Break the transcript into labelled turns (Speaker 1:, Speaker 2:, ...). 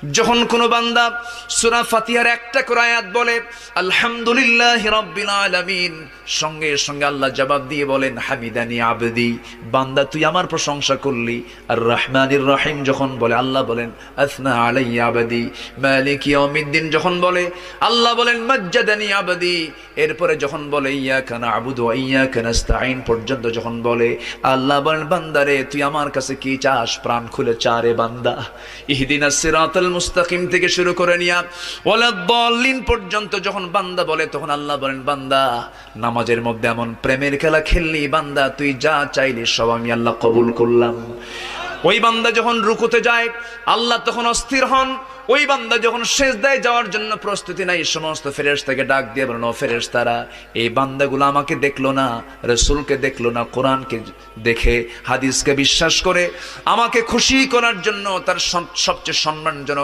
Speaker 1: যখন কোনো বান্দা সূরা ফাতিহার একটা করে আয়াত বলে আলহামদুলিল্লাহি রাব্বিল আলামিন, সঙ্গে সঙ্গে আল্লাহ জবাব দিয়ে বলেন হামিদানি আবদি, বান্দা তুই আমার প্রশংসা করলি। আর রহমানির রহিম যখন বলে আল্লাহ বলেন আসনা আলাইয়া আবদি। মালিক ইয়াউমিদ্দিন যখন বলে আল্লাহ বলেন মাজ্জাদানি আবদি। এরপরে যখন বলে ইয়াকা না'বুদু ওয়া ইয়াকা নাস্তাঈন পর্যন্ত যখন বলে আল্লাহ বলেন বান্দারে তুই আমার কাছে কি চাস, প্রাণ খুলে চারে বান্দা। ইহদিনাস সিরাতাল মুস্তাকিম থেকে শুরু করে নিয়া ওয়ালাদ-দাল্লিন পর্যন্ত যখন বান্দা বলে তখন আল্লাহ বলেন বান্দা নামাজের মধ্যে এমন প্রেমের খেলা খেললি বান্দা, তুই যা চাইলি সব আমি আল্লাহ কবুল করলাম। ওই বান্দা যখন রুকুতে যায় আল্লাহ তখন অস্থির হন। ওই বান্দা যখন সিজদায় যাওয়ার জন্য প্রস্তুতি নাই, সমস্ত ফেরেশতাকে ডাক দিয়ে বলেন ও ফেরেশতারা, এই বান্দাগুলো আমাকে দেখলো না, রাসূলকে দেখলো না, কোরআনকে দেখে হাদিসকে বিশ্বাস করে আমাকে খুশি করার জন্য তার সবচেয়ে সম্মানজনক